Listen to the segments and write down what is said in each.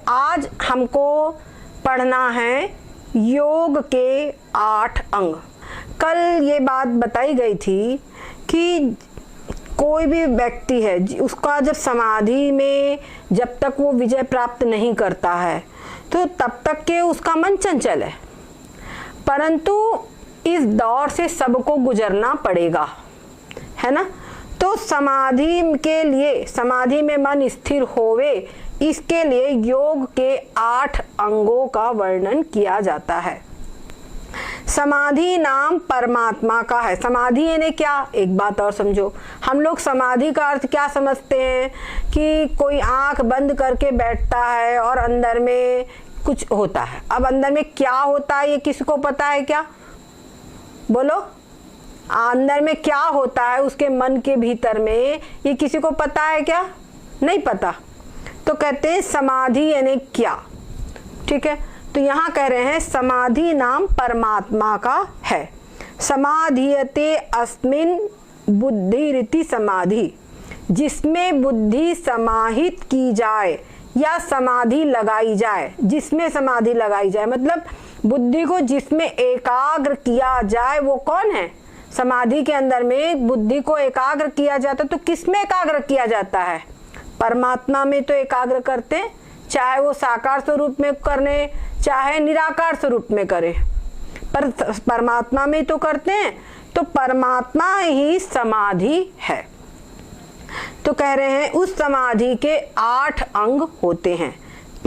आज हमको पढ़ना है योग के 8 अंग। कल ये बात बताई गई थी कि कोई भी व्यक्ति है उसका जब समाधि में जब तक वो विजय प्राप्त नहीं करता है तो तब तक के उसका मन चंचल है, परंतु इस दौर से सबको गुजरना पड़ेगा, है ना। तो समाधि के लिए, समाधि में मन स्थिर होवे, इसके लिए योग के 8 अंगों का वर्णन किया जाता है। समाधि नाम परमात्मा का है। समाधि यानी क्या, एक बात और समझो, हम लोग समाधि का अर्थ क्या समझते हैं कि कोई आंख बंद करके बैठता है और अंदर में कुछ होता है। अब अंदर में क्या होता है ये किसी को पता है क्या? बोलो, अंदर में क्या होता है उसके मन के भीतर में, ये किसी को पता है क्या? नहीं पता। तो कहते हैं समाधि यानी क्या, ठीक है। तो यहाँ कह रहे हैं समाधि नाम परमात्मा का है। समाधीयते अस्मिन बुद्धिरिति समाधि, जिसमें बुद्धि समाहित की जाए या समाधि लगाई जाए। जिसमें समाधि लगाई जाए मतलब बुद्धि को जिसमें एकाग्र किया जाए, वो कौन है? समाधि के अंदर में बुद्धि को एकाग्र किया जाता है। तो किसमें एकाग्र किया जाता है? परमात्मा में तो एकाग्र करते हैं, चाहे वो साकार स्वरूप में करने चाहे निराकार स्वरूप में करे, पर परमात्मा में तो करते हैं। तो परमात्मा ही समाधि है। तो कह रहे हैं उस समाधि के 8 अंग होते हैं।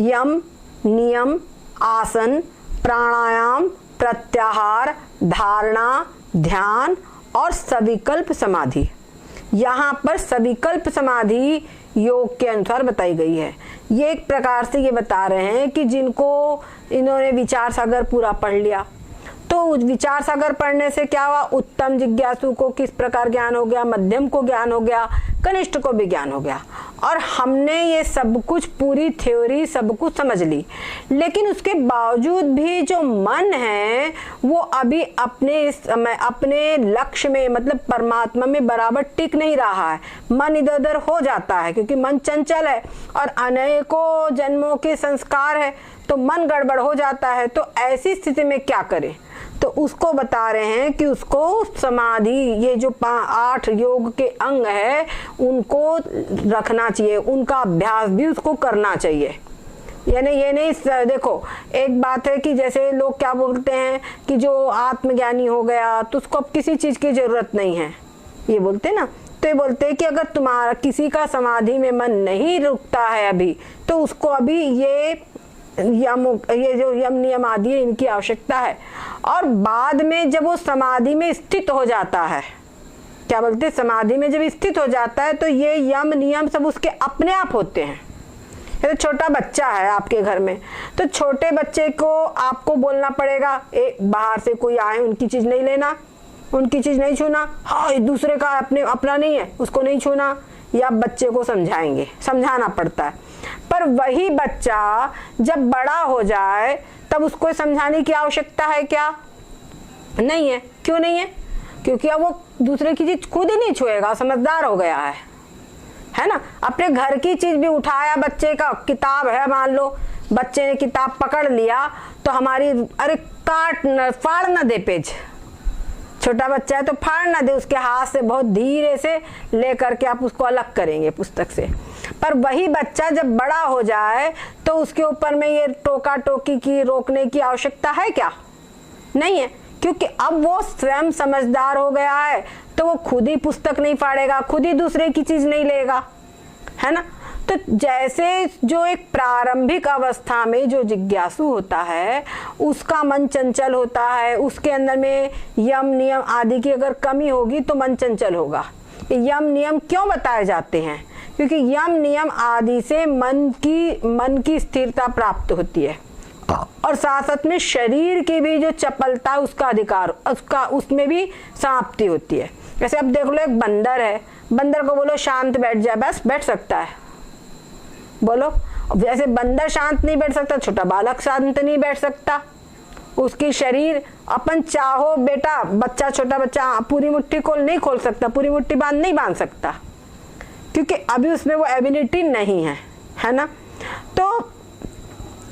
यम, नियम, आसन, प्राणायाम, प्रत्याहार, धारणा, ध्यान और सविकल्प समाधि। यहाँ पर सविकल्प समाधि योग के अनुसार बताई गई है। ये एक प्रकार से ये बता रहे हैं कि जिनको इन्होंने विचार सागर पूरा पढ़ लिया, तो विचार सागर पढ़ने से क्या हुआ, उत्तम जिज्ञासु को किस प्रकार ज्ञान हो गया, मध्यम को ज्ञान हो गया, कनिष्ठ को भी ज्ञान हो गया। और हमने ये सब कुछ पूरी थ्योरी सब कुछ समझ ली, लेकिन उसके बावजूद भी जो मन है वो अभी अपने लक्ष्य में मतलब परमात्मा में बराबर टिक नहीं रहा है। मन इधर उधर हो जाता है क्योंकि मन चंचल है और अनेकों जन्मों के संस्कार है, तो मन गड़बड़ हो जाता है। तो ऐसी स्थिति में क्या करें? तो उसको बता रहे हैं कि उसको समाधि, ये जो 8 योग के अंग है उनको रखना चाहिए, उनका अभ्यास भी उसको करना चाहिए। यानी ये नहीं, देखो एक बात है कि जैसे लोग क्या बोलते हैं कि जो आत्मज्ञानी हो गया तो उसको अब किसी चीज की जरूरत नहीं है, ये बोलते हैं ना। तो ये बोलते हैं कि अगर तुम्हारा किसी का समाधि में मन नहीं रुकता है अभी, तो उसको अभी ये जो यम नियम आदि है इनकी आवश्यकता है। और बाद में जब वो समाधि में स्थित हो जाता है, क्या बोलते हैं, समाधि में जब स्थित हो जाता है तो ये यम नियम सब उसके अपने आप होते हैं। तो छोटा बच्चा है आपके घर में, तो छोटे बच्चे को आपको बोलना पड़ेगा, बाहर से कोई आए उनकी चीज नहीं लेना, उनकी चीज नहीं छूना, हाँ दूसरे का अपना नहीं है उसको नहीं छूना, या बच्चे को समझाएंगे, समझाना पड़ता है। पर वही बच्चा जब बड़ा हो जाए तब उसको समझाने की आवश्यकता है क्या? नहीं है। क्यों नहीं है? क्योंकि अब वो दूसरे की चीज खुद ही नहीं छुएगा, समझदार हो गया है ना। अपने घर की चीज भी उठाया, बच्चे का किताब है, मान लो बच्चे ने किताब पकड़ लिया तो हमारी, अरे फाड़ ना दे पेज, छोटा बच्चा है तो फाड़ ना दे, उसके हाथ से बहुत धीरे से लेकर के आप उसको अलग करेंगे पुस्तक से। पर वही बच्चा जब बड़ा हो जाए तो उसके ऊपर में ये टोका टोकी की रोकने की आवश्यकता है क्या? नहीं है, क्योंकि अब वो स्वयं समझदार हो गया है तो वो खुद ही पुस्तक नहीं फाड़ेगा, खुद ही दूसरे की चीज नहीं लेगा, है ना। तो जैसे जो एक प्रारंभिक अवस्था में जो जिज्ञासु होता है उसका मन चंचल होता है, उसके अंदर में यम नियम आदि की अगर कमी होगी तो मन चंचल होगा। यम नियम क्यों बताए जाते हैं? क्योंकि यम नियम आदि से मन की स्थिरता प्राप्त होती है और साथ साथ में शरीर की भी जो चपलता उसका अधिकार, उसमें भी समाप्ति होती है। जैसे अब देख लो एक बंदर है, बंदर को बोलो शांत बैठ जाए, बस बैठ सकता है? बोलो, जैसे बंदर शांत नहीं बैठ सकता, छोटा बालक शांत नहीं बैठ सकता। उसकी शरीर अपन चाहो बेटा, बच्चा छोटा बच्चा पूरी मुट्ठी नहीं खोल सकता, पूरी मुट्ठी नहीं बांध सकता, क्योंकि अभी उसमें वो एबिलिटी नहीं है, है ना। तो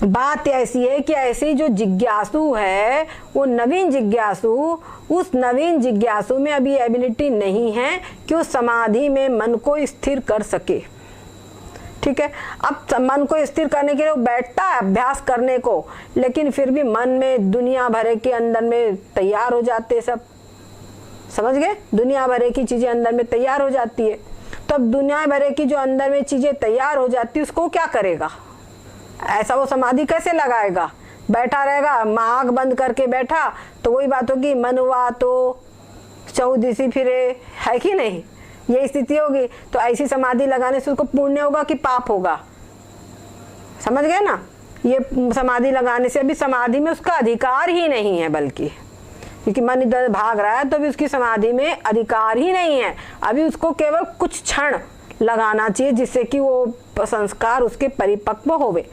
बात ऐसी है कि ऐसे जो जिज्ञासु है वो नवीन जिज्ञासु, उस नवीन जिज्ञासु में अभी एबिलिटी नहीं है कि वो समाधि में मन को स्थिर कर सके। ठीक है, अब मन को स्थिर करने के लिए वो बैठता है अभ्यास करने को, लेकिन फिर भी मन में दुनिया भरे के अंदर में तैयार हो जाते सब। समझ गए, दुनिया भरे की चीजें अंदर में तैयार हो जाती है। तो अब दुनिया भरे की जो अंदर में चीजें तैयार हो जाती है उसको क्या करेगा? ऐसा वो समाधि कैसे लगाएगा? बैठा रहेगा, आँख बंद करके बैठा तो वही बात होगी, मन हुआ तो चौदिशी फिरे, है कि नहीं? ये स्थिति होगी। तो ऐसी समाधि लगाने से उसको पुण्य होगा कि पाप होगा? समझ गए ना? ये समाधि लगाने से अभी समाधि में उसका अधिकार ही नहीं है, बल्कि क्योंकि मन इधर भाग रहा है तो अभी उसकी समाधि में अधिकार ही नहीं है। अभी उसको केवल कुछ क्षण लगाना चाहिए जिससे कि वो संस्कार उसके परिपक्व होवे,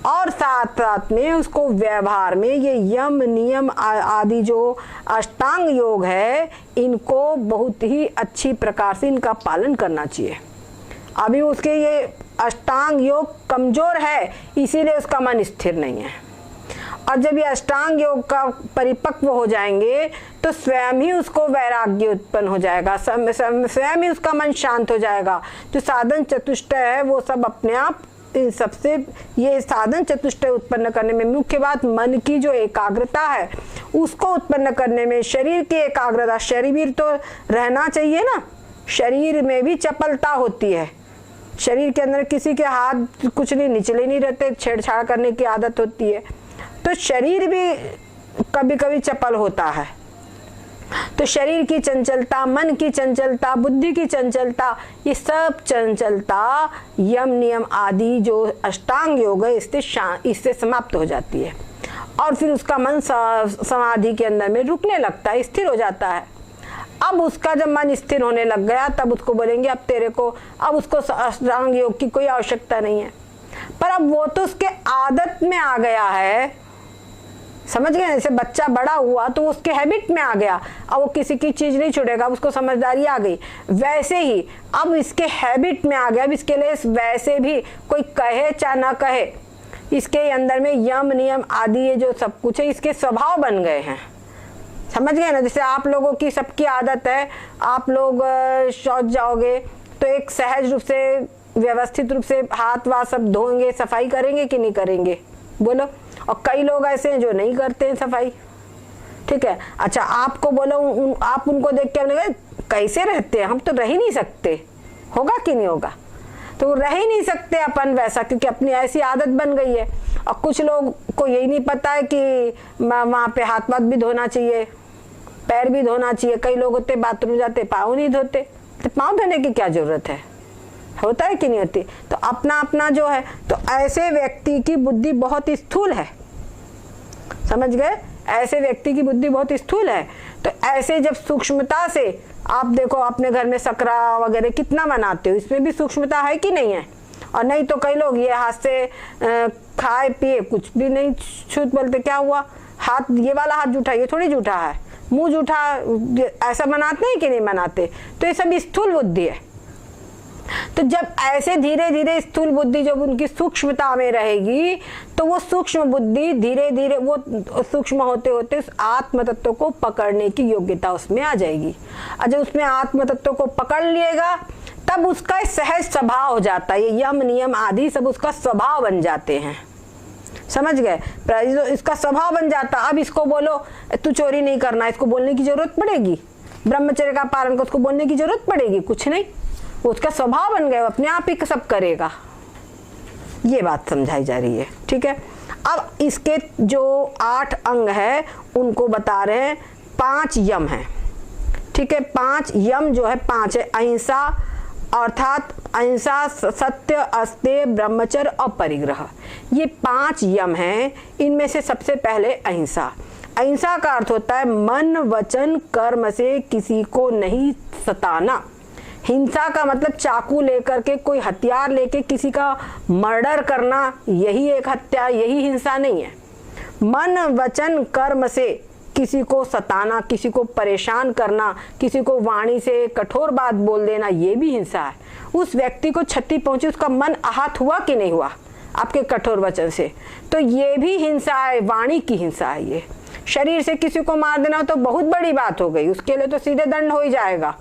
और साथ साथ में उसको व्यवहार में ये यम नियम आदि जो अष्टांग योग है इनको बहुत ही अच्छी प्रकार से इनका पालन करना चाहिए। अभी उसके ये अष्टांग योग कमजोर है, इसीलिए उसका मन स्थिर नहीं है। और जब ये अष्टांग योग का परिपक्व हो जाएंगे तो स्वयं ही उसको वैराग्य उत्पन्न हो जाएगा, स्वयं ही उसका मन शांत हो जाएगा। जो साधन चतुष्टय है वो सब अपने आप इन सबसे, ये साधन चतुष्टय उत्पन्न करने में मुख्य बात मन की जो एकाग्रता है उसको उत्पन्न करने में, शरीर की एकाग्रता, शरीर तो रहना चाहिए ना, शरीर में भी चपलता होती है। शरीर के अंदर किसी के हाथ कुछ नहीं, निचले नहीं रहते, छेड़छाड़ करने की आदत होती है, तो शरीर भी कभी कभी चपल होता है। तो शरीर की चंचलता, मन की चंचलता, बुद्धि की चंचलता, ये सब चंचलता यम नियम आदि जो अष्टांग योग है इससे समाप्त हो जाती है, और फिर उसका मन समाधि के अंदर में रुकने लगता है, स्थिर हो जाता है। अब उसका जब मन स्थिर होने लग गया तब उसको बोलेंगे अब तेरे को, अब उसको अष्टांग योग की कोई आवश्यकता नहीं है। पर अब वो तो उसके आदत में आ गया है, समझ गए? जैसे बच्चा बड़ा हुआ तो उसके हैबिट में आ गया, अब वो किसी की चीज नहीं छुड़ेगा, उसको समझदारी आ गई। वैसे ही अब इसके हैबिट में आ गया, अब इसके लिए वैसे भी कोई कहे चाहे ना कहे, इसके अंदर में यम नियम आदि ये जो सब कुछ है इसके स्वभाव बन गए हैं। समझ गए ना? जैसे आप लोगों की सबकी आदत है, आप लोग शौच जाओगे तो एक सहज रूप से व्यवस्थित रूप से हाथ वाथ सब धोएंगे, सफाई करेंगे कि नहीं करेंगे? बोलो। और कई लोग ऐसे हैं जो नहीं करते हैं सफाई। ठीक है, अच्छा आपको बोलो आप उनको देख के अपने कैसे रहते हैं, हम तो रह ही नहीं सकते, होगा कि नहीं होगा? तो रह ही नहीं सकते अपन वैसा, क्योंकि अपनी ऐसी आदत बन गई है। और कुछ लोग को यही नहीं पता है कि वहां पे हाथ पाथ भी धोना चाहिए, पैर भी धोना चाहिए। कई लोग होते बाथरूम जाते पाँव नहीं धोते, तो पाँव धोने की क्या जरूरत है? होता है कि नहीं होती? तो अपना अपना जो है, तो ऐसे व्यक्ति की बुद्धि बहुत स्थूल है। समझ गए? ऐसे व्यक्ति की बुद्धि बहुत स्थूल है। तो ऐसे जब सूक्ष्मता से आप देखो, अपने घर में सकरा वगैरह कितना बनाते हो, इसमें भी सूक्ष्मता है कि नहीं है? और नहीं तो कई लोग ये हाथ से खाए पिए कुछ भी नहीं छूत बोलते, क्या हुआ हाथ, ये वाला हाथ जूठा, ये थोड़ी जूठा है, मुंह जूठा, ऐसा बनाते हैं कि नहीं बनाते? तो ये सब स्थूल बुद्धि है। तो जब ऐसे धीरे धीरे स्थूल बुद्धि जब उनकी सूक्ष्मता में रहेगी तो वो सूक्ष्म बुद्धि धीरे धीरे वो सूक्ष्म होते होते आत्म तत्व को पकड़ने की योग्यता उसमें आ जाएगी। और जब उसमें आत्म तत्व को पकड़ लिएगा तब उसका सहज स्वभाव हो जाता है, ये यम नियम आदि सब उसका स्वभाव बन जाते हैं। समझ गए? इसका स्वभाव बन जाता। अब इसको बोलो तू चोरी नहीं करना, इसको बोलने की जरूरत पड़ेगी? ब्रह्मचर्य का पालन को उसको बोलने की जरूरत पड़ेगी? कुछ नहीं, उसका स्वभाव बन गया, अपने आप ही सब करेगा। ये बात समझाई जा रही है। ठीक है, अब इसके जो 8 अंग है उनको बता रहे हैं। 5 यम है। ठीक है, 5 यम जो है 5 है। अहिंसा अर्थात अहिंसा, सत्य, अस्तेय, ब्रह्मचर्य और परिग्रह, ये 5 यम हैं। इनमें से सबसे पहले अहिंसा। अहिंसा का अर्थ होता है मन वचन कर्म से किसी को नहीं सताना। हिंसा का मतलब चाकू लेकर के, कोई हथियार लेके किसी का मर्डर करना, यही एक हत्या, यही हिंसा नहीं है। मन वचन कर्म से किसी को सताना, किसी को परेशान करना, किसी को वाणी से कठोर बात बोल देना, ये भी हिंसा है। उस व्यक्ति को क्षति पहुंची, उसका मन आहत हुआ कि नहीं हुआ? आपके कठोर वचन से, तो ये भी हिंसा है, वाणी की हिंसा है। ये शरीर से किसी को मार देना तो बहुत बड़ी बात हो गई, उसके लिए तो सीधे दंड हो ही जाएगा।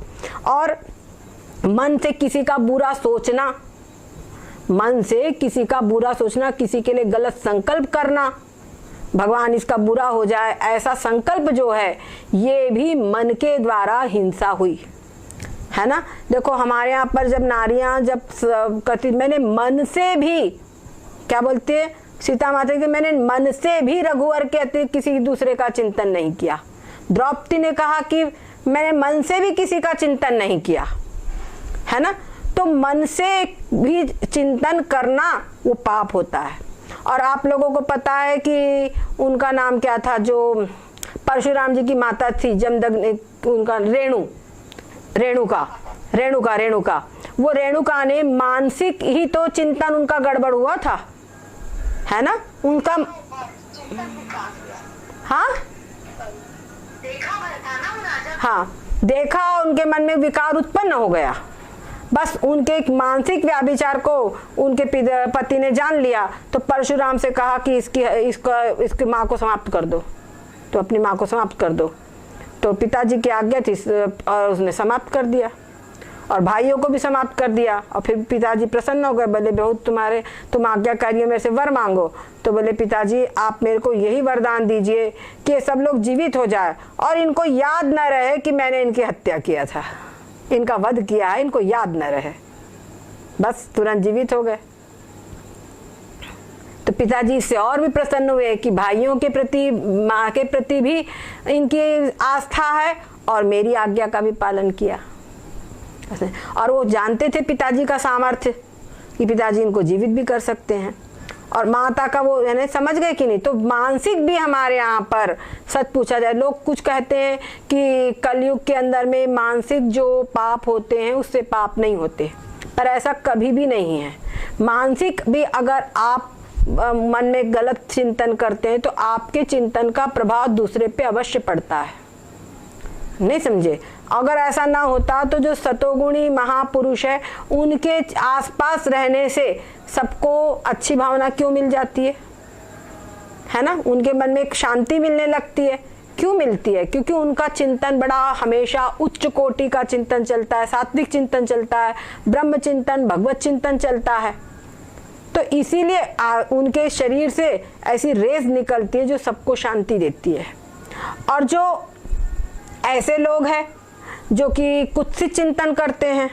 और मन से किसी का बुरा सोचना, मन से किसी का बुरा सोचना, किसी के लिए गलत संकल्प करना, भगवान इसका बुरा हो जाए, ऐसा संकल्प जो है ये भी मन के द्वारा हिंसा हुई, है ना। देखो हमारे यहाँ पर जब नारियां जब करती, मैंने मन से भी, क्या बोलती है सीता माता की, मैंने मन से भी रघुवर के अतिरिक्त किसी दूसरे का चिंतन नहीं किया। द्रौपदी ने कहा कि मैंने मन से भी किसी का चिंतन नहीं किया, है ना। तो मन से भी चिंतन करना वो पाप होता है। और आप लोगों को पता है कि उनका नाम क्या था, जो परशुराम जी की माता थी जमदग्नि, उनका रेणुका, वो रेणुका ने मानसिक ही तो चिंतन उनका गड़बड़ हुआ था, है ना। उनका हाँ देखा, उनके मन में विकार उत्पन्न हो गया। बस उनके एक मानसिक व्याभिचार को उनके पति ने जान लिया, तो परशुराम से कहा कि इसकी माँ को समाप्त कर दो, तो अपनी माँ को समाप्त कर दो। तो पिताजी की आज्ञा थी और उसने समाप्त कर दिया, और भाइयों को भी समाप्त कर दिया। और फिर पिताजी प्रसन्न हो गए, बोले बहुत तुम आज्ञाकारी हो, मेरे से वर मांगो। तो बोले पिताजी आप मेरे को यही वरदान दीजिए कि सब लोग जीवित हो जाए और इनको याद न रहे कि मैंने इनकी हत्या किया था, इनका वध किया है, इनको याद न रहे। बस तुरंत जीवित हो गए। तो पिताजी इससे और भी प्रसन्न हुए कि भाइयों के प्रति, माँ के प्रति भी इनकी आस्था है और मेरी आज्ञा का भी पालन किया। और वो जानते थे पिताजी का सामर्थ्य कि पिताजी इनको जीवित भी कर सकते हैं, और माता का वो यानी समझ गए कि नहीं। तो मानसिक भी हमारे यहाँ पर सच पूछा जाए, लोग कुछ कहते हैं कि कलयुग के अंदर में मानसिक जो पाप होते हैं उससे पाप नहीं होते, पर ऐसा कभी भी नहीं है। मानसिक भी अगर आप मन में गलत चिंतन करते हैं तो आपके चिंतन का प्रभाव दूसरे पे अवश्य पड़ता है, नहीं समझे। अगर ऐसा ना होता तो जो सतोगुणी महापुरुष है उनके आसपास रहने से सबको अच्छी भावना क्यों मिल जाती है ना। उनके मन में एक शांति मिलने लगती है। क्यों मिलती है? क्योंकि उनका चिंतन बड़ा हमेशा उच्च कोटि का चिंतन चलता है, सात्विक चिंतन चलता है, ब्रह्म चिंतन, भगवत चिंतन चलता है। तो इसीलिए उनके शरीर से ऐसी रेज निकलती है जो सबको शांति देती है। और जो ऐसे लोग हैं जो कि कुत्सित चिंतन करते हैं,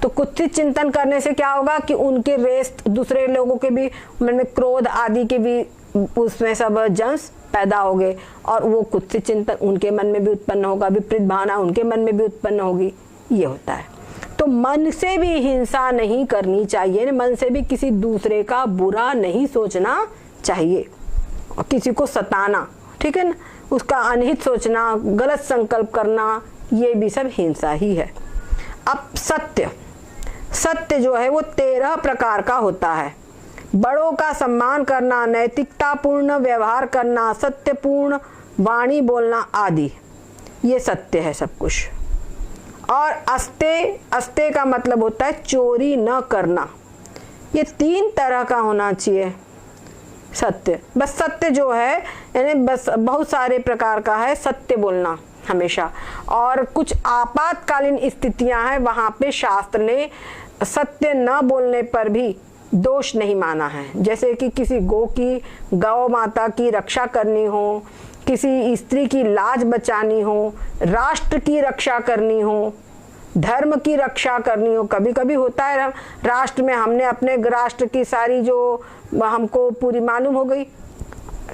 तो कुत्सित चिंतन करने से क्या होगा कि उनके रेस दूसरे लोगों के भी मन में क्रोध आदि के भी उसमें सब जंस पैदा हो गए, और वो कुत्सित चिंतन उनके मन में भी उत्पन्न होगा, विपरीत भावना उनके मन में भी उत्पन्न होगी। ये होता है। तो मन से भी हिंसा नहीं करनी चाहिए, मन से भी किसी दूसरे का बुरा नहीं सोचना चाहिए, और किसी को सताना, ठीक है ना, उसका अनहित सोचना, गलत संकल्प करना, ये भी सब हिंसा ही है। अब सत्य जो है वो 13 प्रकार का होता है। बड़ों का सम्मान करना, नैतिकतापूर्ण व्यवहार करना, सत्यपूर्ण वाणी बोलना आदि, ये सत्य है सब कुछ। और अस्ते का मतलब होता है चोरी न करना। ये 3 तरह का होना चाहिए सत्य। बस सत्य जो है यानी बस बहुत सारे प्रकार का है सत्य बोलना हमेशा। और कुछ आपातकालीन स्थितियां हैं, वहां पे शास्त्र ने सत्य न बोलने पर भी दोष नहीं माना है। जैसे कि किसी गौ माता की रक्षा करनी हो, किसी स्त्री की लाज बचानी हो, राष्ट्र की रक्षा करनी हो, धर्म की रक्षा करनी हो। कभी कभी होता है राष्ट्र में हमने अपने राष्ट्र की सारी जो हमको पूरी मालूम हो गई,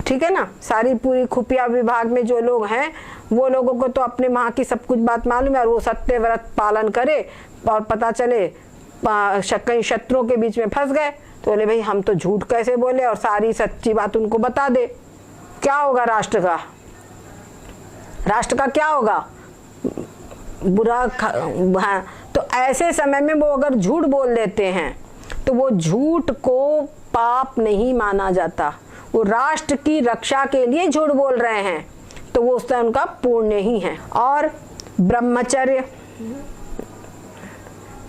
ठीक है ना, सारी पूरी खुफिया विभाग में जो लोग हैं वो लोगों को तो अपने वहाँ की सब कुछ बात मालूम है, और वो सत्य व्रत पालन करे और पता चले कहीं शत्रुओं के बीच में फंस गए तो बोले भाई हम तो झूठ कैसे बोले, और सारी सच्ची बात उनको बता दे। क्या होगा राष्ट्र का क्या होगा? बुरा। हाँ, तो ऐसे समय में वो अगर झूठ बोल देते हैं तो वो झूठ को पाप नहीं माना जाता। वो राष्ट्र की रक्षा के लिए झूठ बोल रहे हैं तो वो उससे उनका पुण्य ही है। और ब्रह्मचर्य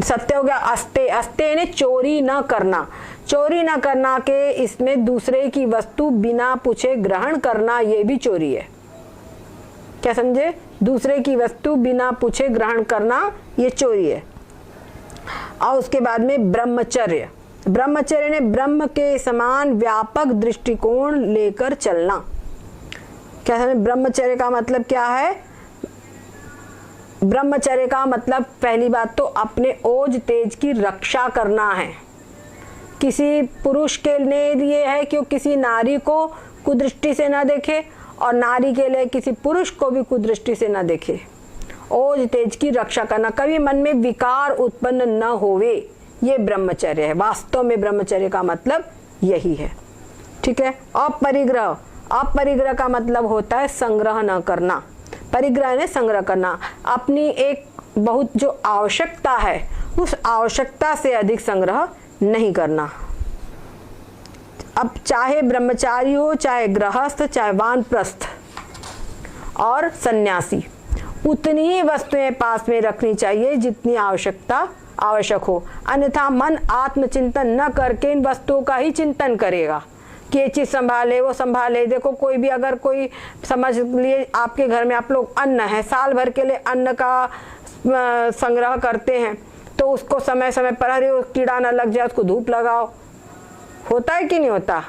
सत्य हो गया। अस्ते ने चोरी न करना। चोरी न करना के इसमें दूसरे की वस्तु बिना पूछे ग्रहण करना, ये भी चोरी है। क्या समझे? दूसरे की वस्तु बिना पूछे ग्रहण करना ये चोरी है। और उसके बाद में ब्रह्मचर्य, ब्रह्मचर्य ने ब्रह्म के समान व्यापक दृष्टिकोण लेकर चलना। क्या समझे? ब्रह्मचर्य का मतलब क्या है? ब्रह्मचर्य का मतलब पहली बात तो अपने ओज तेज की रक्षा करना है। किसी पुरुष के लिए है कि वो किसी नारी को कुदृष्टि से ना देखे, और नारी के लिए किसी पुरुष को भी कुदृष्टि से ना देखे। ओज तेज की रक्षा करना, कभी मन में विकार उत्पन्न न होवे, ये ब्रह्मचर्य है। वास्तव में ब्रह्मचर्य का मतलब यही है। ठीक है। अपरिग्रह, अपरिग्रह का मतलब होता है संग्रह न करना। परिग्रह ने संग्रह करना, अपनी एक बहुत जो आवश्यकता है उस आवश्यकता से अधिक संग्रह नहीं करना। अब चाहे ब्रह्मचारी हो, चाहे गृहस्थ, चाहे वानप्रस्थ और सन्यासी, उतनी ही वस्तुएं पास में रखनी चाहिए जितनी आवश्यक हो। अन्यथा मन आत्मचिंतन न करके इन वस्तुओं का ही चिंतन करेगा कि ये चीज संभाले, वो संभाले। देखो कोई भी अगर कोई समझ लिए आपके घर में आप लोग अन्न है, साल भर के लिए अन्न का संग्रह करते हैं, तो उसको समय समय पर अरे कीड़ा ना लग जाए उसको धूप लगाओ, होता है कि नहीं होता?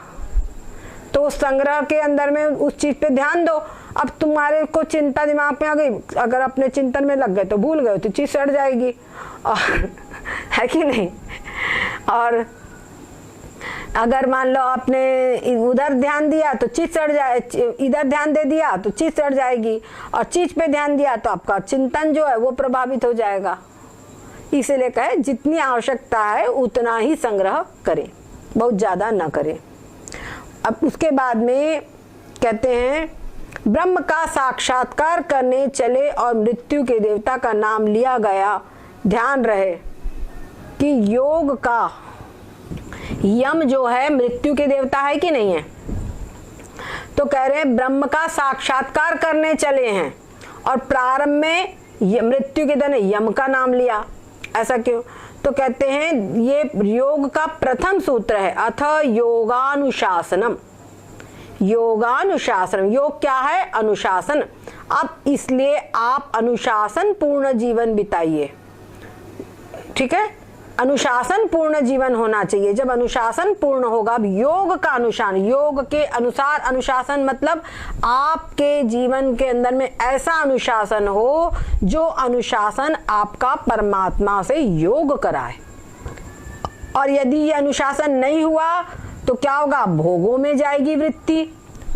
तो उस संग्रह के अंदर में उस चीज पे ध्यान दो। अब तुम्हारे को चिंता दिमाग में आ गई, अगर अपने चिंतन में लग गए तो भूल गए तो चीज सड़ जाएगी, और है कि नहीं? और अगर मान लो आपने उधर ध्यान दिया तो चीज सड़ जाए, इधर ध्यान दे दिया तो चीज सड़ जाएगी, और चीज पे ध्यान दिया तो आपका चिंतन जो है वो प्रभावित हो जाएगा। इसीलिए कहे जितनी आवश्यकता है उतना ही संग्रह करें, बहुत ज्यादा ना करें। अब उसके बाद में कहते हैं ब्रह्म का साक्षात्कार करने चले और मृत्यु के देवता का नाम लिया गया। ध्यान रहे कि योग का यम जो है मृत्यु के देवता है कि नहीं है? तो कह रहे हैं ब्रह्म का साक्षात्कार करने चले हैं और प्रारंभ में मृत्यु के देवता ने यम का नाम लिया। ऐसा क्यों? तो कहते हैं ये योग का प्रथम सूत्र है, अथ योगानुशासनम। योगानुशासन, योग क्या है? अनुशासन। अब इसलिए आप अनुशासन पूर्ण जीवन बिताइए। ठीक है, अनुशासन पूर्ण जीवन होना चाहिए। जब अनुशासन पूर्ण होगा, अब योग का अनुशासन, योग के अनुसार अनुशासन मतलब आपके जीवन के अंदर में ऐसा अनुशासन हो जो अनुशासन आपका परमात्मा से योग कराए। और यदि ये अनुशासन नहीं हुआ तो क्या होगा? भोगों में जाएगी वृत्ति,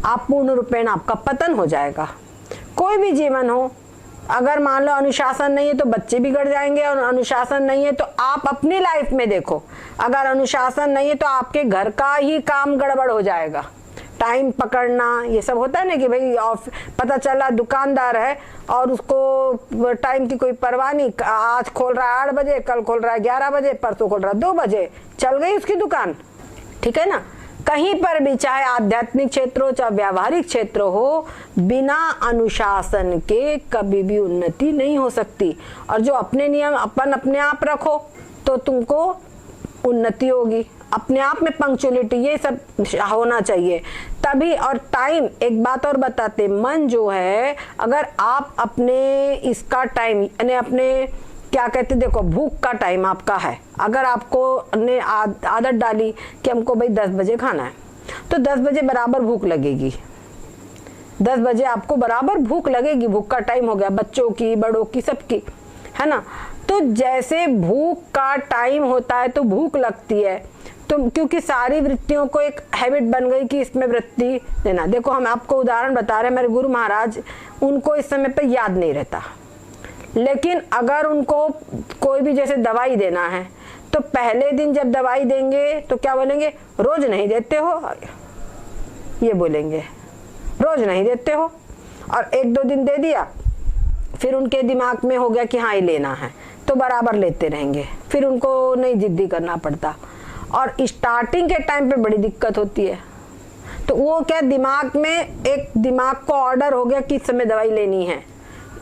आप पूर्ण रूपेण आपका पतन हो जाएगा। कोई भी जीवन हो, अगर मान लो अनुशासन नहीं है तो बच्चे बिगड़ जाएंगे, और अनुशासन नहीं है तो आप अपनी लाइफ में देखो, अगर अनुशासन नहीं है तो आपके घर का ही काम गड़बड़ हो जाएगा। टाइम पकड़ना ये सब होता है ना कि भाई पता चला दुकानदार है और उसको टाइम की कोई परवाह नहीं, आज खोल रहा है 8 बजे, कल खोल रहा है 11 बजे, परसों खोल रहा है 2 बजे, चल गई उसकी दुकान। ठीक है ना? कहीं पर भी, चाहे आध्यात्मिक क्षेत्र हो चाहे व्यावहारिक क्षेत्र हो, बिना अनुशासन के कभी भी उन्नति नहीं हो सकती। और जो अपने नियम अपने आप रखो तो तुमको उन्नति होगी। अपने आप में पंक्चुअलिटी ये सब होना चाहिए तभी। और टाइम, एक बात और बताते, मन जो है अगर आप अपने इसका टाइम यानी अपने क्या कहते, देखो भूख का टाइम आपका है, अगर आपको ने आदत डाली कि हमको भाई 10 बजे खाना है तो 10 बजे बराबर भूख लगेगी। 10 बजे आपको बराबर भूख लगेगी, भूख का टाइम हो गया बच्चों की, बड़ों की, सबकी, है ना? तो जैसे भूख का टाइम होता है तो भूख लगती है, तो क्योंकि सारी वृत्तियों को एक हैबिट बन गई कि इसमें वृत्ति देना। देखो हम आपको उदाहरण बता रहे हैं, मेरे गुरु महाराज, उनको इस समय पर याद नहीं रहता, लेकिन अगर उनको कोई भी जैसे दवाई देना है तो पहले दिन जब दवाई देंगे तो क्या बोलेंगे? रोज नहीं देते हो, ये बोलेंगे रोज नहीं देते हो। और 1-2 दिन दे दिया, फिर उनके दिमाग में हो गया कि हाँ ये लेना है, तो बराबर लेते रहेंगे, फिर उनको नहीं जिद्दी करना पड़ता। और स्टार्टिंग के टाइम पे बड़ी दिक्कत होती है, तो वो क्या दिमाग में एक दिमाग को ऑर्डर हो गया कि इस समय दवाई लेनी है,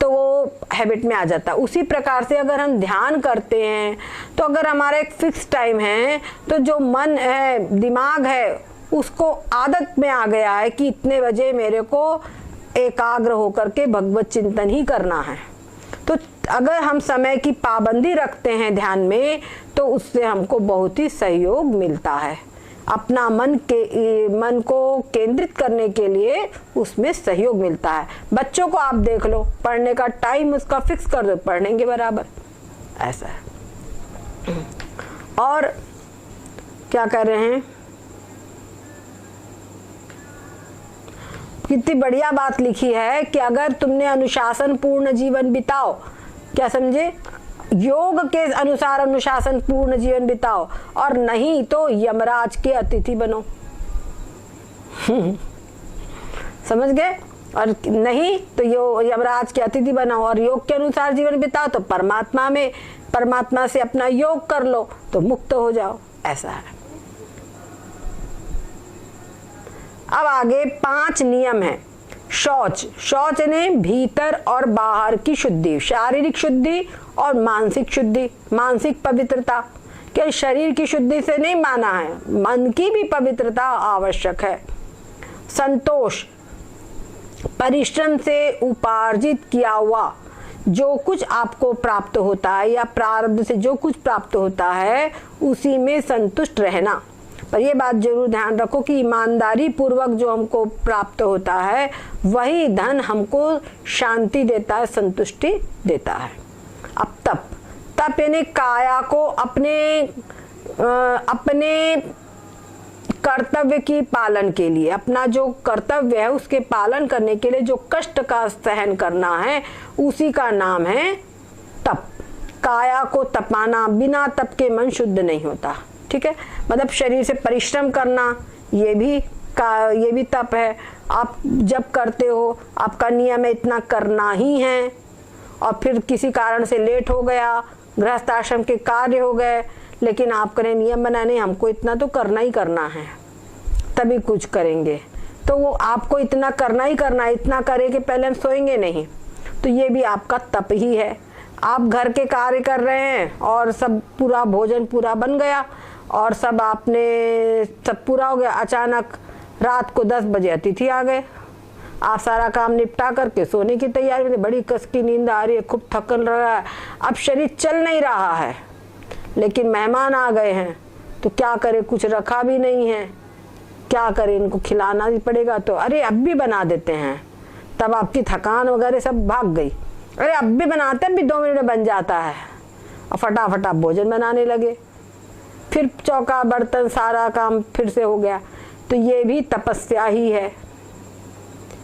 तो वो हैबिट में आ जाता है। उसी प्रकार से अगर हम ध्यान करते हैं तो अगर हमारा एक फिक्स टाइम है तो जो मन है, दिमाग है, उसको आदत में आ गया है कि इतने बजे मेरे को एकाग्र होकर के भगवत चिंतन ही करना है। तो अगर हम समय की पाबंदी रखते हैं ध्यान में तो उससे हमको बहुत ही सहयोग मिलता है। अपना मन को केंद्रित करने के लिए उसमें सहयोग मिलता है। बच्चों को आप देख लो, पढ़ने का टाइम उसका फिक्स कर दो, पढ़नेंगे बराबर, ऐसा है। और क्या कर रहे हैं, कितनी बढ़िया बात लिखी है कि अगर तुमने अनुशासन पूर्ण जीवन बिताओ, क्या समझे, योग के अनुसार अनुशासन पूर्ण जीवन बिताओ, और नहीं तो यमराज के अतिथि बनो। समझ गए? और नहीं तो यमराज के अतिथि बनाओ और योग के अनुसार जीवन बिताओ तो परमात्मा से अपना योग कर लो तो मुक्त हो जाओ, ऐसा है। अब आगे 5 नियम है। शौच ने भीतर और बाहर की शुद्धि, शारीरिक शुद्धि और मानसिक शुद्धि, मानसिक पवित्रता। क्या शरीर की शुद्धि से नहीं माना है, मन की भी पवित्रता आवश्यक है। संतोष, परिश्रम से उपार्जित किया हुआ जो कुछ आपको प्राप्त होता है या प्रारब्ध से जो कुछ प्राप्त होता है उसी में संतुष्ट रहना। पर ये बात जरूर ध्यान रखो कि ईमानदारी पूर्वक जो हमको प्राप्त होता है वही धन हमको शांति देता है, संतुष्टि देता है। अब तप यानी काया को अपने कर्तव्य की पालन के लिए, अपना जो कर्तव्य है उसके पालन करने के लिए जो कष्ट का सहन करना है उसी का नाम है तप। काया को तपाना, बिना तप के मन शुद्ध नहीं होता, ठीक है। मतलब शरीर से परिश्रम करना ये भी तप है। आप जब करते हो आपका नियम है इतना करना ही है, और फिर किसी कारण से लेट हो गया, गृहस्थ आश्रम के कार्य हो गए, लेकिन आपने नियम बनाने हमको इतना तो करना ही करना है तभी कुछ करेंगे, तो वो आपको इतना करना ही करना है, इतना करे कि पहले हम सोएंगे नहीं, तो ये भी आपका तप ही है। आप घर के कार्य कर रहे हैं और सब पूरा भोजन पूरा बन गया और सब पूरा हो गया, अचानक रात को 10 बजे अतिथि आ गए, आप सारा काम निपटा करके सोने की तैयारी में, बड़ी कस की नींद आ रही है, खूब थकन रहा है, अब शरीर चल नहीं रहा है, लेकिन मेहमान आ गए हैं तो क्या करे, कुछ रखा भी नहीं है, क्या करे, इनको खिलाना भी पड़ेगा, तो अरे अब भी बना देते हैं। तब आपकी थकान वगैरह सब भाग गई, अरे अब भी बनाते हैं, भी 2 मिनट में बन जाता है, और फटाफट आप भोजन बनाने लगे, फिर चौका बर्तन सारा काम फिर से हो गया। तो ये भी तपस्या ही है,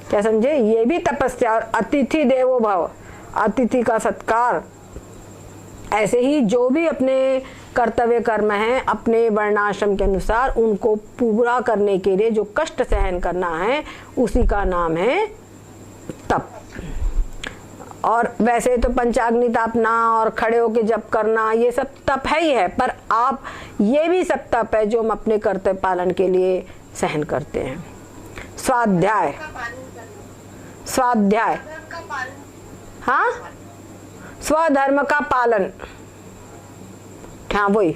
क्या समझे, ये भी तपस्या। और अतिथि देवो भव, अतिथि का सत्कार। ऐसे ही जो भी अपने कर्तव्य कर्म हैं अपने वर्णाश्रम के अनुसार उनको पूरा करने के लिए जो कष्ट सहन करना है उसी का नाम है तप। और वैसे तो पंचाग्नि तापना और खड़े होके जप करना ये सब तप है ही है, पर आप ये भी सब तप है जो हम अपने कर्तव्य पालन के लिए सहन करते हैं। स्वाध्याय, हाँ, स्वधर्म का पालन, हाँ वही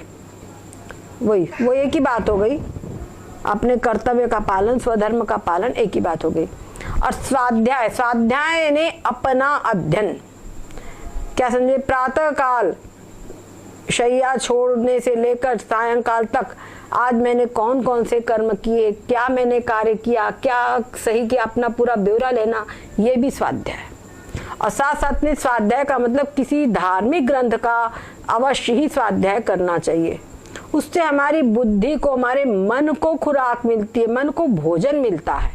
एक ही बात हो गई, अपने कर्तव्य का पालन, स्वधर्म का पालन एक ही बात हो गई। और स्वाध्याय ने अपना अध्ययन, क्या समझे, प्रातः काल शैया छोड़ने से लेकर सायंकाल तक आज मैंने कौन कौन से कर्म किए, क्या मैंने कार्य किया, क्या सही किया, अपना पूरा ब्यौरा लेना, ये भी स्वाध्याय। और साथ साथ में स्वाध्याय का मतलब किसी धार्मिक ग्रंथ का अवश्य ही स्वाध्याय करना चाहिए। उससे हमारी बुद्धि को, हमारे मन को खुराक मिलती है, मन को भोजन मिलता है।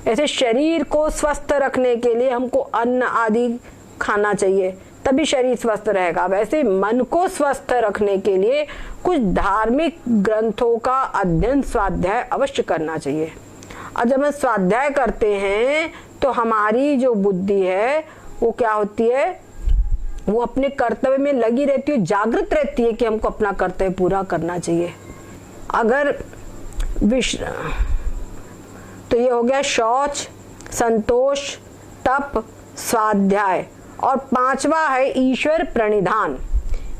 ऐसे शरीर को स्वस्थ रखने के लिए हमको अन्न आदि खाना चाहिए, तभी शरीर स्वस्थ रहेगा। वैसे मन को स्वस्थ रखने के लिए कुछ धार्मिक ग्रंथों का अध्ययन, स्वाध्याय अवश्य करना चाहिए। और जब हम स्वाध्याय करते हैं तो हमारी जो बुद्धि है वो क्या होती है, वो अपने कर्तव्य में लगी रहती है, जागृत रहती है कि हमको अपना कर्तव्य पूरा करना चाहिए। अगर तो ये हो गया शौच, संतोष, तप, स्वाध्याय और 5वां है ईश्वर प्रणिधान।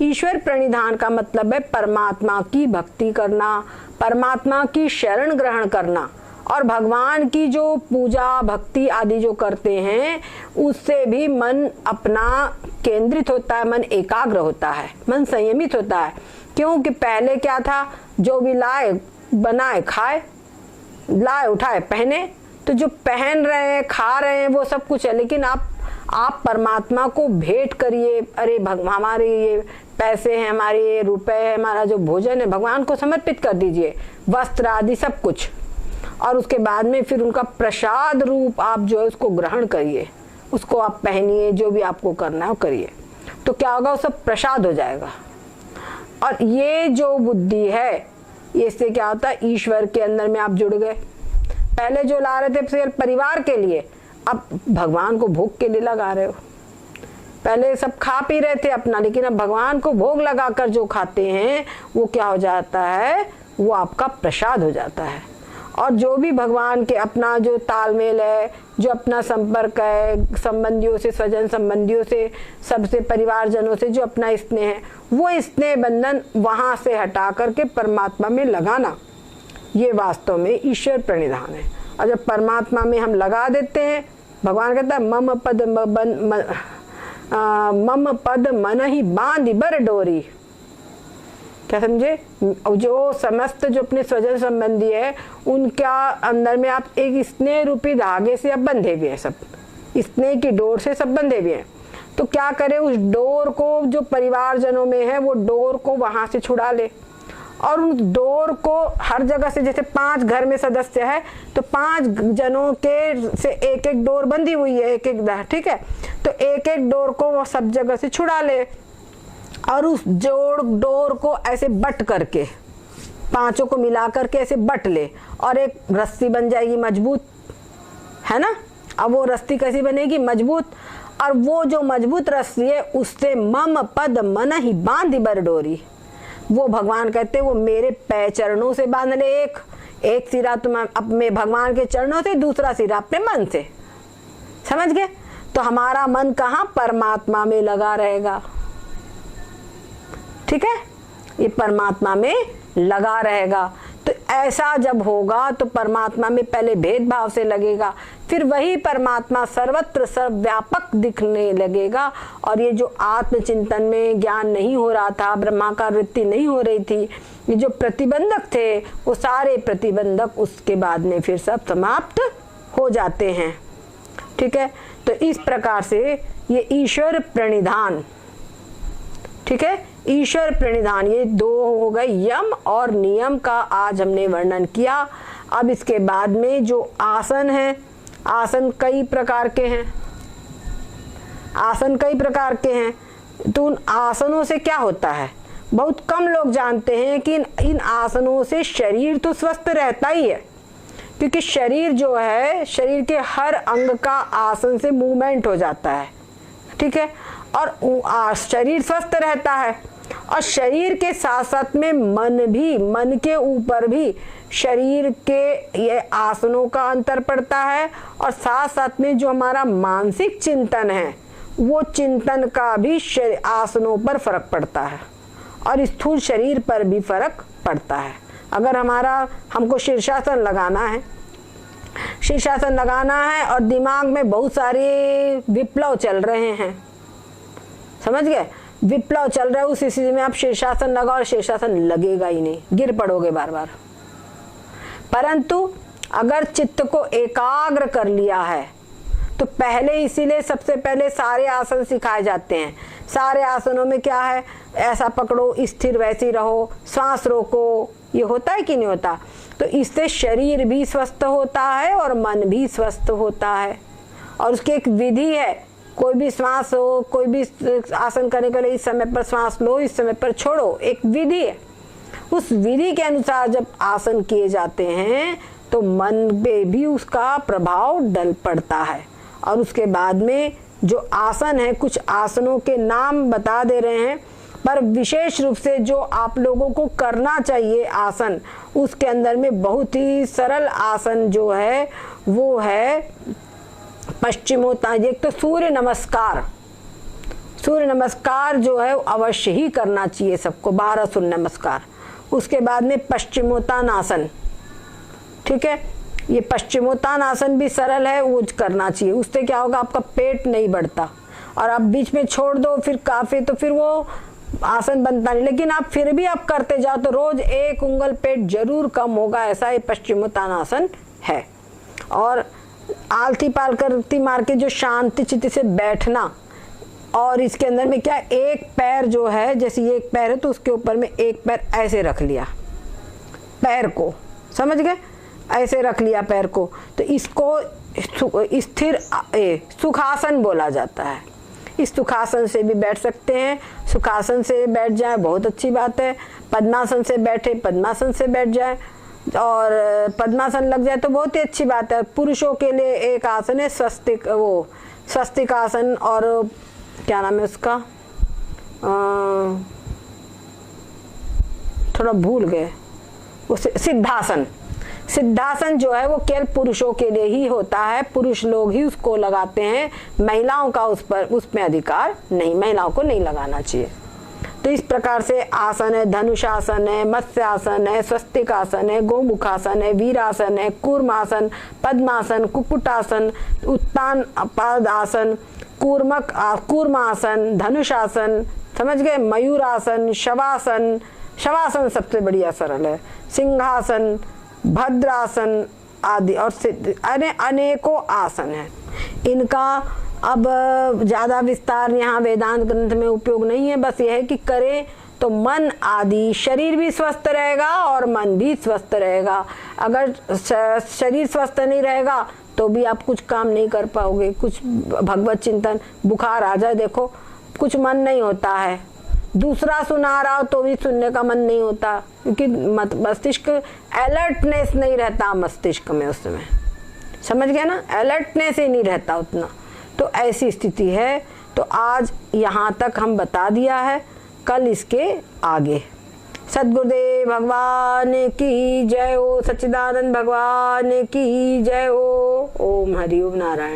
ईश्वर प्रणिधान का मतलब है परमात्मा की भक्ति करना, परमात्मा की शरण ग्रहण करना, और भगवान की जो पूजा भक्ति आदि जो करते हैं उससे भी मन अपना केंद्रित होता है, मन एकाग्र होता है, मन संयमित होता है। क्योंकि पहले क्या था, जो भी लाए बनाए खाए, लाए उठाए पहने, तो जो पहन रहे हैं खा रहे हैं वो सब कुछ है, लेकिन आप परमात्मा को भेंट करिए। अरे भगवान, हमारे ये पैसे हैं, हमारे ये रुपए है, हमारा जो भोजन है, भगवान को समर्पित कर दीजिए, वस्त्र आदि सब कुछ, और उसके बाद में फिर उनका प्रसाद रूप आप जो है उसको ग्रहण करिए, उसको आप पहनिए, जो भी आपको करना है वो करिए, तो क्या होगा, वो सब प्रसाद हो जाएगा। और ये जो बुद्धि है, इससे क्या होता है, ईश्वर के अंदर में आप जुड़ गए। पहले जो ला रहे थे सिर्फ परिवार के लिए, अब भगवान को भोग के लिए लगा रहे हो। पहले सब खा पी रहे थे अपना, लेकिन अब भगवान को भोग लगाकर जो खाते हैं वो क्या हो जाता है, वो आपका प्रसाद हो जाता है। और जो भी भगवान के अपना जो तालमेल है, जो अपना संपर्क है संबंधियों से, स्वजन संबंधियों से, सबसे परिवारजनों से जो अपना स्नेह है, वो स्नेह बंधन वहां से हटा करके परमात्मा में लगाना, ये वास्तव में ईश्वर प्रणिधान है। और जब परमात्मा में हम लगा देते हैं, भगवान कहता है मम पद मन ही बांध बर डोरी। क्या समझे, जो समस्त जो अपने स्वजन संबंधी है उनका अंदर में आप एक स्नेह रूपी धागे से अब बंधे हुए हैं, सब स्नेह की डोर से सब बंधे हुए हैं। तो क्या करे, उस डोर को जो परिवारजनों में है वो डोर को वहां से छुड़ा ले, और उस डोर को हर जगह से, जैसे 5 घर में सदस्य है तो 5 जनों के से एक एक डोर बंधी हुई है, एक एक, ठीक है, तो एक एक डोर को वो सब जगह से छुड़ा ले, और उस डोर को ऐसे बट करके 5 को मिला करके ऐसे बट ले, और एक रस्सी बन जाएगी मजबूत, है ना। अब वो रस्सी कैसी बनेगी, मजबूत, और वो जो मजबूत रस्सी है उससे मम पद मन ही बांध बर डोरी। वो भगवान कहते वो मेरे पैर चरणों से बांध ले, एक सिरा तुम अपने भगवान के चरणों से, दूसरा सिरा अपने मन से, समझ गए। तो हमारा मन कहाँ, परमात्मा में लगा रहेगा, ठीक है, ये परमात्मा में लगा रहेगा। तो ऐसा जब होगा तो परमात्मा में पहले भेदभाव से लगेगा, फिर वही परमात्मा सर्वत्र सर्वव्यापक दिखने लगेगा। और ये जो आत्मचिंतन में ज्ञान नहीं हो रहा था, ब्रह्माकार वृत्ति नहीं हो रही थी, ये जो प्रतिबंधक थे, वो सारे प्रतिबंधक उसके बाद में फिर सब समाप्त हो जाते हैं, ठीक है। तो इस प्रकार से ये ईश्वर प्रणिधान, ठीक है, ईश्वर प्रणिधान, ये 2 हो गए यम और नियम का आज हमने वर्णन किया। अब इसके बाद में जो आसन है, आसन कई प्रकार के हैं, आसन कई प्रकार के हैं। तो उन आसनों से क्या होता है, बहुत कम लोग जानते हैं कि इन आसनों से शरीर तो स्वस्थ रहता ही है, क्योंकि शरीर जो है, शरीर के हर अंग का आसन से मूवमेंट हो जाता है, ठीक है, और शरीर स्वस्थ रहता है। और शरीर के साथ साथ में मन भी, मन के ऊपर भी शरीर के ये आसनों का अंतर पड़ता है, और साथ साथ में जो हमारा मानसिक चिंतन है वो चिंतन का भी आसनों पर फर्क पड़ता है, और स्थूल शरीर पर भी फर्क पड़ता है। अगर हमको शीर्षासन लगाना है, शीर्षासन लगाना है और दिमाग में बहुत सारे विप्लव चल रहे हैं, समझ गए, विप्लव चल रहा है, उस स्थिति में आप शीर्षासन लगाओ और शीर्षासन लगेगा ही नहीं, गिर पड़ोगे बार बार। परंतु अगर चित्त को एकाग्र कर लिया है तो पहले, इसीलिए सबसे पहले सारे आसन सिखाए जाते हैं। सारे आसनों में क्या है, ऐसा पकड़ो, स्थिर वैसी रहो, सांस रोको, ये होता है कि नहीं होता। तो इससे शरीर भी स्वस्थ होता है और मन भी स्वस्थ होता है। और उसकी एक विधि है, कोई भी श्वास हो, कोई भी आसन करने के लिए इस समय पर श्वास लो, इस समय पर छोड़ो, एक विधि है। उस विधि के अनुसार जब आसन किए जाते हैं तो मन पे भी उसका प्रभाव डल पड़ता है। और उसके बाद में जो आसन है, कुछ आसनों के नाम बता दे रहे हैं, पर विशेष रूप से जो आप लोगों को करना चाहिए आसन, उसके अंदर में बहुत ही सरल आसन जो है वो है पश्चिमोत्तान। एक तो सूर्य नमस्कार, सूर्य नमस्कार जो है अवश्य ही करना चाहिए सबको, 12 सूर्य नमस्कार। उसके बाद में पश्चिमोत्तानासन, ठीक है, ये पश्चिमोत्तानासन भी सरल है, वो करना चाहिए। उससे क्या होगा, आपका पेट नहीं बढ़ता। और आप बीच में छोड़ दो फिर काफी, तो फिर वो आसन बनता नहीं। लेकिन आप फिर भी आप करते जाओ तो रोज 1 उंगल पेट जरूर कम होगा, ऐसा ये पश्चिमोत्तानासन है। और आलती पालती मार के जो शांति चित्त से बैठना, और इसके अंदर में क्या, एक पैर जो है, जैसे ये एक पैर है तो उसके ऊपर में एक पैर ऐसे रख लिया, पैर को समझ गए, ऐसे रख लिया पैर को, तो इसको स्थिर सुखासन बोला जाता है। इस सुखासन से भी बैठ सकते हैं, सुखासन से बैठ जाए बहुत अच्छी बात है। पद्मासन से बैठे, पद्मासन से बैठ जाए, और पद्मासन लग जाए तो बहुत ही अच्छी बात है। पुरुषों के लिए एक आसन है स्वस्तिक, वो स्वस्तिक आसन, और क्या नाम है उसका, थोड़ा भूल गए, वो सिद्धासन। सिद्धासन जो है वो केवल पुरुषों के लिए ही होता है, पुरुष लोग ही उसको लगाते हैं, महिलाओं का उसमें अधिकार नहीं, महिलाओं को नहीं लगाना चाहिए। तो इस प्रकार से आसन है, धनुषासन है, मत्स्यासन है, स्वस्तिक आसन है, गोमुखासन है, वीरासन है, कूर्मासन, पद्मासन, कुक्कुटासन, उत्तान पदासन, कूर्मासन, धनुषासन, समझ गए, मयूरासन, शवासन, शवासन सबसे बढ़िया सरल है, सिंहासन, भद्रासन आदि, और अनेकों आसन है। इनका अब ज्यादा विस्तार यहाँ वेदांत ग्रंथ में उपयोग नहीं है, बस यह है कि करें तो मन आदि, शरीर भी स्वस्थ रहेगा और मन भी स्वस्थ रहेगा। अगर शरीर स्वस्थ नहीं रहेगा तो भी आप कुछ काम नहीं कर पाओगे। कुछ भगवत चिंतन, बुखार आ जाए देखो, कुछ मन नहीं होता है, दूसरा सुना रहा हो तो भी सुनने का मन नहीं होता, क्योंकि मस्तिष्क अलर्टनेस नहीं रहता मस्तिष्क में उस समय, समझ गए ना, अलर्टनेस ही नहीं रहता उतना। तो ऐसी स्थिति है। तो आज यहाँ तक हम बता दिया है, कल इसके आगे। सद्गुरुदेव भगवान की जय हो, सच्चिदानंद भगवान की जय हो। ओम हरि ओम नारायण।